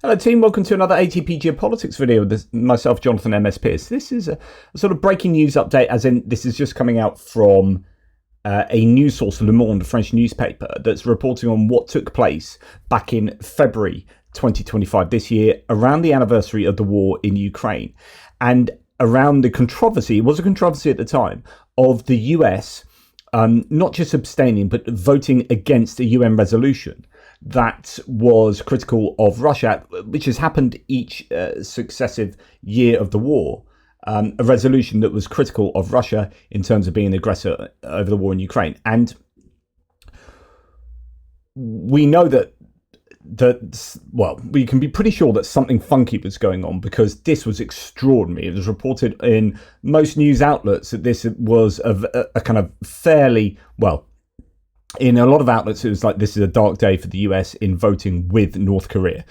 Hello team, welcome to another ATP Geopolitics video with myself, Jonathan MS Pearce. This is a sort of breaking news update, as in this is just coming out from a news source, Le Monde, a French newspaper, that's reporting on what took place back in February 2025 this year, around the anniversary of the war in Ukraine, and around the controversy, it was a controversy at the time, of the US not just abstaining, but voting against a UN resolution that was critical of Russia, which has happened each successive year of the war. A resolution that was critical of Russia in terms of being an aggressor over the war in Ukraine. And we know well, we can be pretty sure that something funky was going on, because this was extraordinary. It was reported in most news outlets that this was a kind of fairly, well, in a lot of outlets, it was like, this is a dark day for the US in voting with North Korea.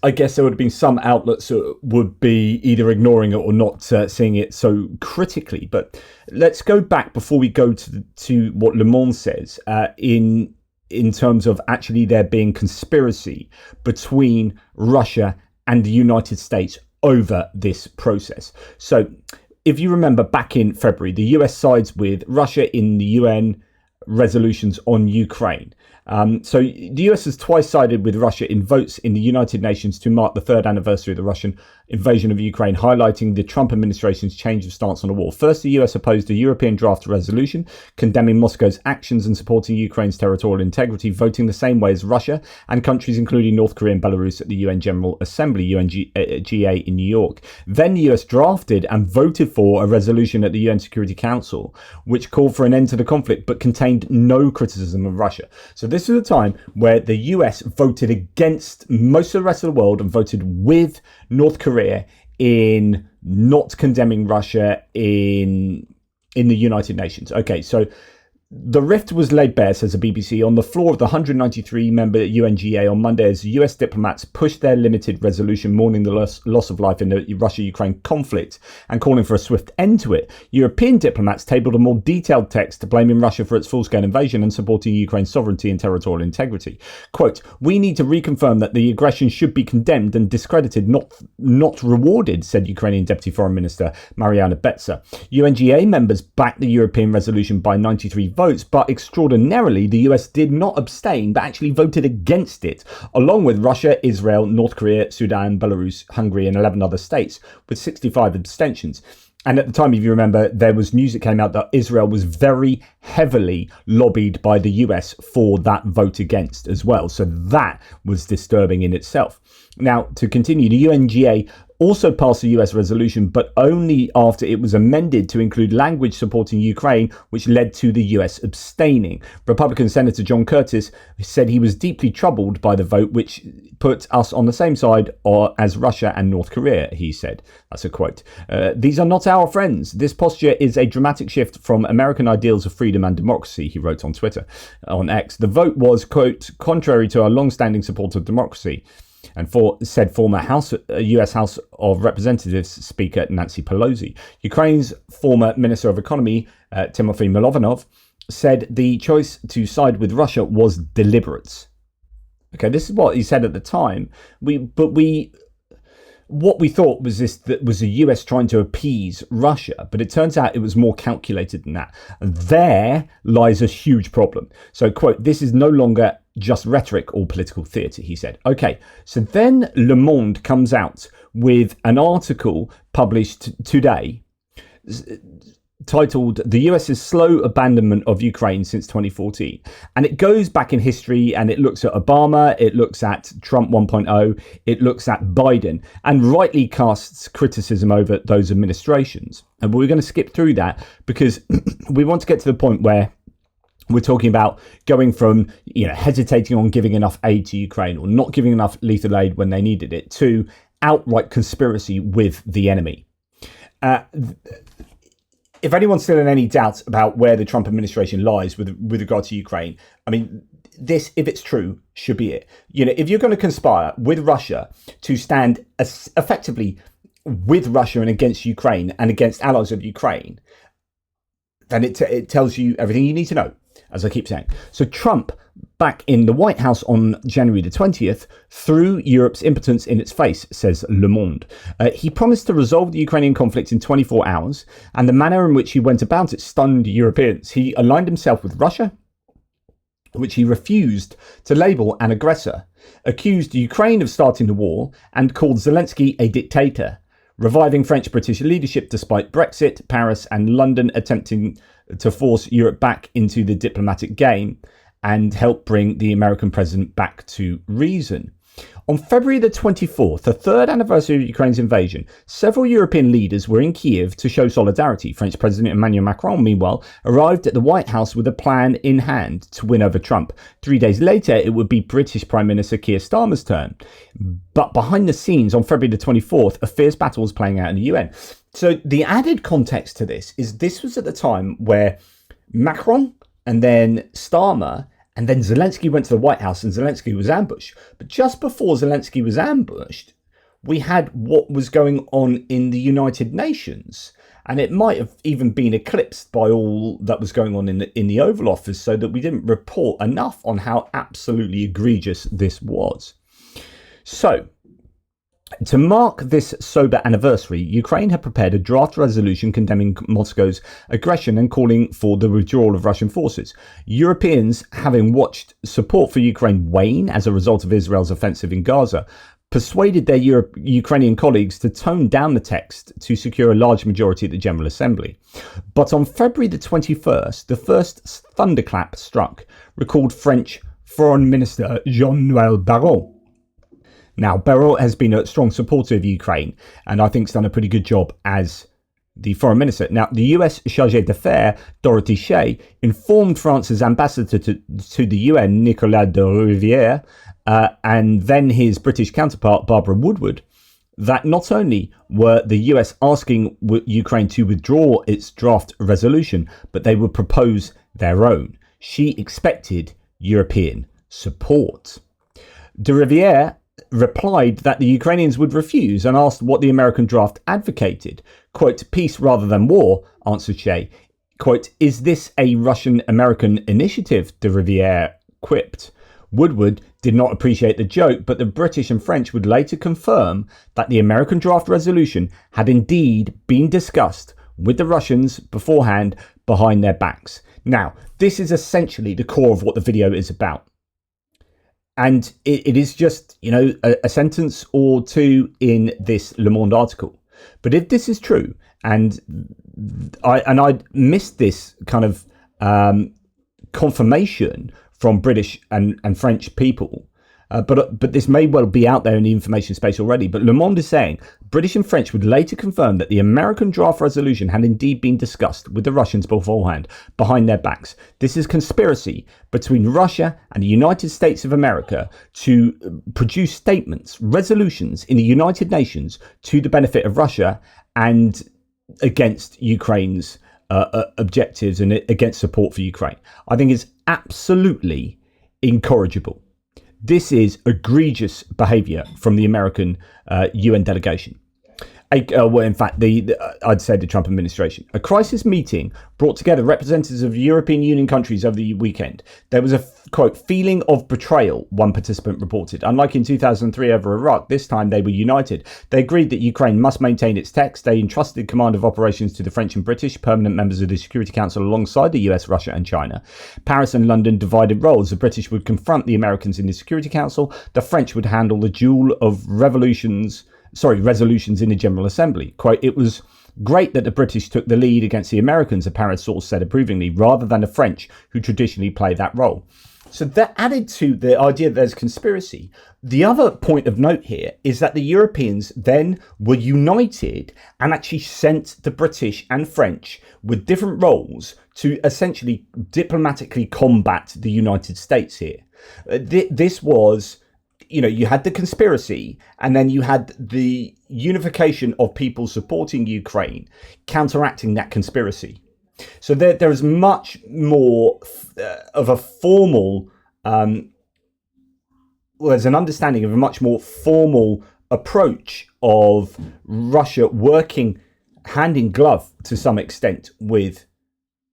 I guess there would have been some outlets that would be either ignoring it or not seeing it so critically. But let's go back before we go to what Le Monde says in terms of actually there being conspiracy between Russia and the United States over this process. So if you remember, back in February, the US sides with Russia in the UN resolutions on Ukraine. So the US has twice sided with Russia in votes in the United Nations to mark the third anniversary of the Russian invasion of Ukraine, highlighting the Trump administration's change of stance on the war. First, the US opposed a European draft resolution condemning Moscow's actions and supporting Ukraine's territorial integrity, voting the same way as Russia and countries including North Korea and Belarus at the UN General Assembly, UNGA in New York. Then the US drafted and voted for a resolution at the UN Security Council, which called for an end to the conflict but contained no criticism of Russia. So this is a time where the US voted against most of the rest of the world and voted with North Korea in not condemning Russia in the United Nations. Okay, so the rift was laid bare, says the BBC, on the floor of the 193-member UNGA on Monday as US diplomats pushed their limited resolution mourning the loss of life in the Russia-Ukraine conflict and calling for a swift end to it. European diplomats tabled a more detailed text blaming Russia for its full-scale invasion and supporting Ukraine's sovereignty and territorial integrity. Quote, "We need to reconfirm that the aggression should be condemned and discredited, not rewarded," said Ukrainian Deputy Foreign Minister Mariana Betsa. UNGA members backed the European resolution by 93 votes, but extraordinarily, the US did not abstain, but actually voted against it, along with Russia, Israel, North Korea, Sudan, Belarus, Hungary, and 11 other states, with 65 abstentions. And at the time, if you remember, there was news that came out that Israel was very heavily lobbied by the US for that vote against as well. So that was disturbing in itself. Now, to continue, the UNGA also passed a US resolution, but only after it was amended to include language supporting Ukraine, which led to the US abstaining. Republican Senator John Curtis said he was deeply troubled by the vote, which put us on the same side as Russia and North Korea, he said. That's a quote. "These are not our friends. This posture is a dramatic shift from American ideals of freedom and democracy," he wrote on Twitter. On X, "The vote was, quote, contrary to our long-standing support of democracy," and said former US House of Representatives Speaker Nancy Pelosi. Ukraine's former Minister of Economy, Timofey Milovanov, said the choice to side with Russia was deliberate. Okay, this is what he said at the time. What we thought was that was the US trying to appease Russia, but it turns out it was more calculated than that. And there lies a huge problem. So, quote, "This is no longer just rhetoric or political theatre," he said. Okay, so then Le Monde comes out with an article published today titled "The US's Slow Abandonment of Ukraine Since 2014. And it goes back in history and it looks at Obama, it looks at Trump 1.0, it looks at Biden, and rightly casts criticism over those administrations. And we're going to skip through that because we want to get to the point where we're talking about going from, hesitating on giving enough aid to Ukraine or not giving enough lethal aid when they needed it to outright conspiracy with the enemy. If anyone's still in any doubt about where the Trump administration lies with regard to Ukraine, I mean, this, if it's true, should be it. If you're going to conspire with Russia to stand effectively with Russia and against Ukraine and against allies of Ukraine, then it tells you everything you need to know. as I keep saying. So Trump, back in the White House on January the 20th, threw Europe's impotence in its face, says Le Monde. He promised to resolve the Ukrainian conflict in 24 hours, and the manner in which he went about it stunned Europeans. He aligned himself with Russia, which he refused to label an aggressor, accused Ukraine of starting the war, and called Zelensky a dictator, reviving French-British leadership despite Brexit, Paris and London attempting to force Europe back into the diplomatic game and help bring the American president back to reason. On February the 24th, the third anniversary of Ukraine's invasion, several European leaders were in Kiev to show solidarity. French President Emmanuel Macron, meanwhile, arrived at the White House with a plan in hand to win over Trump. 3 days later, it would be British Prime Minister Keir Starmer's turn. But behind the scenes, on February the 24th, a fierce battle was playing out in the UN. So the added context to this was at the time where Macron and then Starmer and then Zelensky went to the White House and Zelensky was ambushed. But just before Zelensky was ambushed, we had what was going on in the United Nations. And it might have even been eclipsed by all that was going on in the Oval Office, so that we didn't report enough on how absolutely egregious this was. So, to mark this sober anniversary, Ukraine had prepared a draft resolution condemning Moscow's aggression and calling for the withdrawal of Russian forces. Europeans, having watched support for Ukraine wane as a result of Israel's offensive in Gaza, persuaded their Ukrainian colleagues to tone down the text to secure a large majority at the General Assembly. But on February the 21st, the first thunderclap struck, recalled French Foreign Minister Jean-Noël Barrot. Now, Barrot has been a strong supporter of Ukraine, and I think has done a pretty good job as the foreign minister. Now, the US Chargé d'Affaires, Dorothy Shea, informed France's ambassador to the UN, Nicolas de Rivière, and then his British counterpart, Barbara Woodward, that not only were the US asking Ukraine to withdraw its draft resolution, but they would propose their own. She expected European support. De Rivière replied that the Ukrainians would refuse and asked what the American draft advocated. Quote, peace rather than war, answered Shea. Quote, is this a Russian-American initiative? De Rivière quipped. Woodward did not appreciate the joke, but the British and French would later confirm that the American draft resolution had indeed been discussed with the Russians beforehand behind their backs. Now, this is essentially the core of what the video is about. And it is just, a sentence or two in this Le Monde article. But if this is true, and I missed this kind of confirmation from British and French people, but this may well be out there in the information space already. But Le Monde is saying British and French would later confirm that the American draft resolution had indeed been discussed with the Russians beforehand, behind their backs. This is conspiracy between Russia and the United States of America to produce statements, resolutions in the United Nations to the benefit of Russia and against Ukraine's objectives and against support for Ukraine. I think it's absolutely incorrigible. This is egregious behaviour from the American UN delegation. Well, in fact, I'd say the Trump administration. A crisis meeting brought together representatives of European Union countries over the weekend. There was a, quote, feeling of betrayal, one participant reported. Unlike in 2003 over Iraq, this time they were united. They agreed that Ukraine must maintain its text. They entrusted command of operations to the French and British, permanent members of the Security Council alongside the US, Russia and China. Paris and London divided roles. The British would confront the Americans in the Security Council. The French would handle the duel of resolutions in the General Assembly. Quote, it was great that the British took the lead against the Americans, a Paris source said approvingly, rather than the French, who traditionally play that role. So that added to the idea that there's conspiracy. The other point of note here is that the Europeans then were united and actually sent the British and French with different roles to essentially diplomatically combat the United States here. This was... you had the conspiracy and then you had the unification of people supporting Ukraine, counteracting that conspiracy. So there is much more of a formal, there's an understanding of a much more formal approach of Russia working hand in glove to some extent with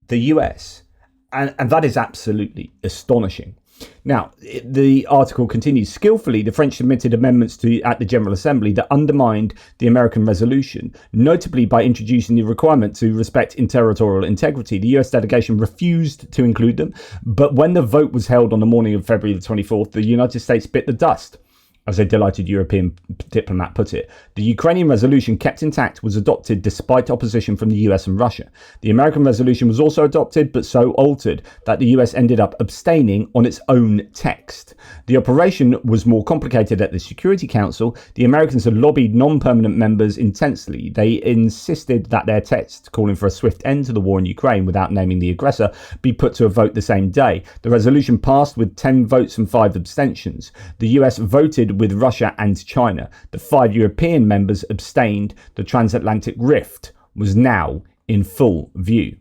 the US and that is absolutely astonishing. Now, the article continues. Skillfully, the French submitted amendments at the General Assembly that undermined the American resolution, notably by introducing the requirement to respect territorial integrity. The US delegation refused to include them, but when the vote was held on the morning of February the 24th, the United States bit the dust. As a delighted European diplomat put it, the Ukrainian resolution, kept intact, was adopted despite opposition from the US and Russia. The American resolution was also adopted, but so altered that the US ended up abstaining on its own text. The operation was more complicated at the Security Council. The Americans had lobbied non-permanent members intensely. They insisted that their text, calling for a swift end to the war in Ukraine without naming the aggressor, be put to a vote the same day. The resolution passed with 10 votes and 5 abstentions. The US voted with Russia and China. The 5 European members abstained. The transatlantic rift was now in full view.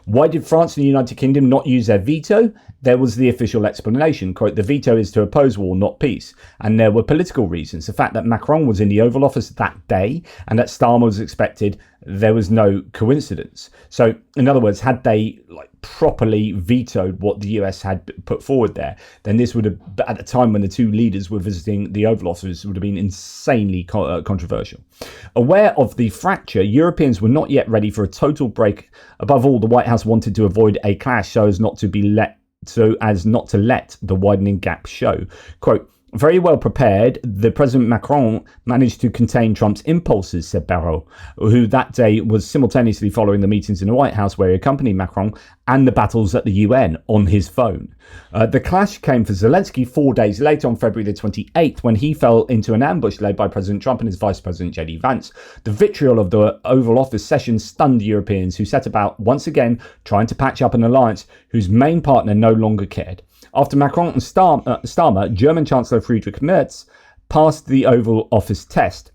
Why did France and the United Kingdom not use their veto? There was the official explanation, quote, the veto is to oppose war, not peace. And there were political reasons. The fact that Macron was in the Oval Office that day and that Starmer was expected, there was no coincidence. So, in other words, had they properly vetoed what the US had put forward there, then this would have, at the time when the two leaders were visiting the Oval Office, would have been insanely controversial. Aware of the fracture, Europeans were not yet ready for a total break. Above all, the White House wanted to avoid a clash so as not to let the widening gap show. Quote, very well prepared, the President Macron managed to contain Trump's impulses, said Barrot, who that day was simultaneously following the meetings in the White House where he accompanied Macron and the battles at the UN on his phone. The clash came for Zelensky 4 days later on February the 28th when he fell into an ambush led by President Trump and his Vice President J.D. Vance. The vitriol of the Oval Office session stunned Europeans who set about once again trying to patch up an alliance whose main partner no longer cared. After Macron and Starmer, German Chancellor Friedrich Merz passed the Oval Office test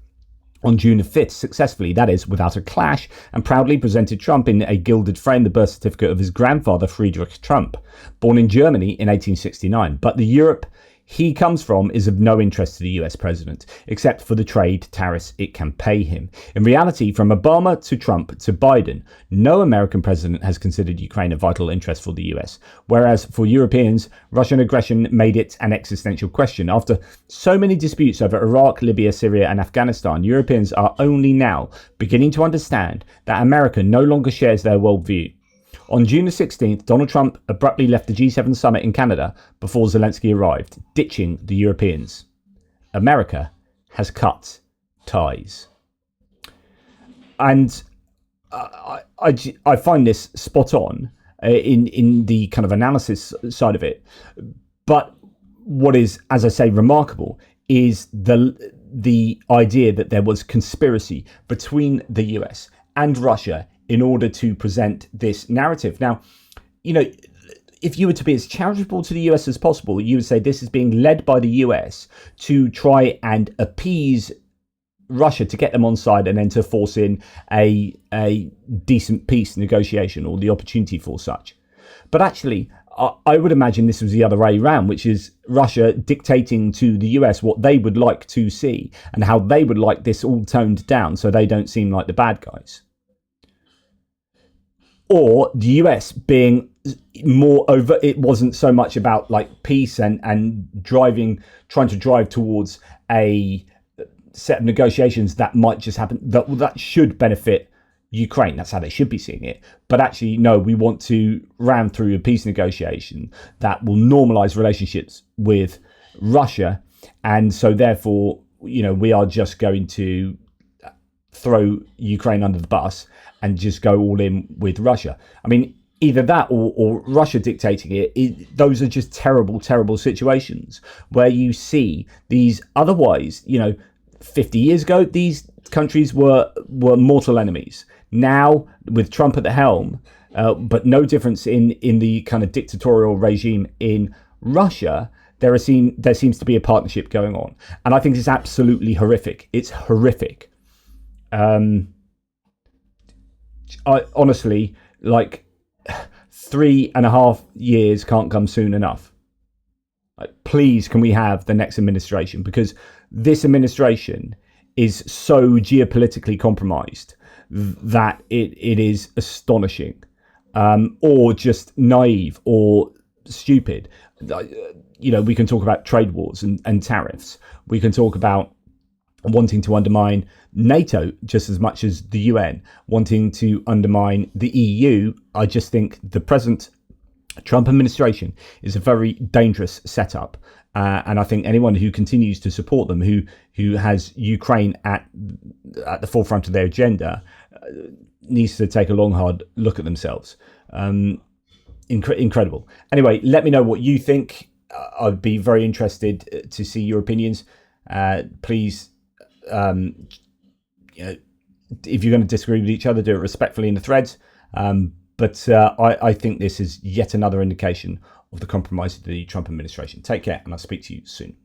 on June 5th successfully, that is, without a clash, and proudly presented Trump in a gilded frame the birth certificate of his grandfather, Friedrich Trump, born in Germany in 1869. But the Europe he comes from is of no interest to the US president, except for the trade tariffs it can pay him. In reality, from Obama to Trump to Biden, no American president has considered Ukraine a vital interest for the US, whereas for Europeans, Russian aggression made it an existential question. After so many disputes over Iraq, Libya, Syria and Afghanistan, Europeans are only now beginning to understand that America no longer shares their worldview. On June the 16th, Donald Trump abruptly left the G7 summit in Canada before Zelensky arrived, ditching the Europeans. America has cut ties. And I find this spot on in the kind of analysis side of it. But what is, as I say, remarkable is the idea that there was conspiracy between the US and Russia in order to present this narrative. Now, you know, if you were to be as charitable to the US as possible, you would say this is being led by the US to try and appease Russia to get them on side and then to force in a decent peace negotiation or the opportunity for such. But actually, I would imagine this was the other way around, which is Russia dictating to the US what they would like to see and how they would like this all toned down so they don't seem like the bad guys. Or the US being more over, it wasn't so much about like peace and trying to drive towards a set of negotiations that might just happen, that should benefit Ukraine. That's how they should be seeing it. But actually, no, we want to ram through a peace negotiation that will normalize relationships with Russia. And so therefore, you know, we are just going to throw Ukraine under the bus and just go all in with Russia. I mean, either that or Russia dictating it, those are just terrible, terrible situations where you see these otherwise, you know, 50 years ago, these countries were mortal enemies. Now, with Trump at the helm, but no difference in the kind of dictatorial regime in Russia, there seems to be a partnership going on. And I think it's absolutely horrific. It's horrific. I honestly, like, 3.5 years can't come soon enough. Like, please, can we have the next administration? Because this administration is so geopolitically compromised that it is astonishing. or just naive or stupid. We can talk about trade wars and tariffs. We can talk about wanting to undermine NATO just as much as the UN, wanting to undermine the EU. I just think the present Trump administration is a very dangerous setup. And I think anyone who continues to support them, who has Ukraine at the forefront of their agenda, needs to take a long, hard look at themselves. Incredible. Anyway, let me know what you think. I'd be very interested to see your opinions. Please, if you're going to disagree with each other, do it respectfully in the threads. But I think this is yet another indication of the compromise of the Trump administration. Take care, and I'll speak to you soon.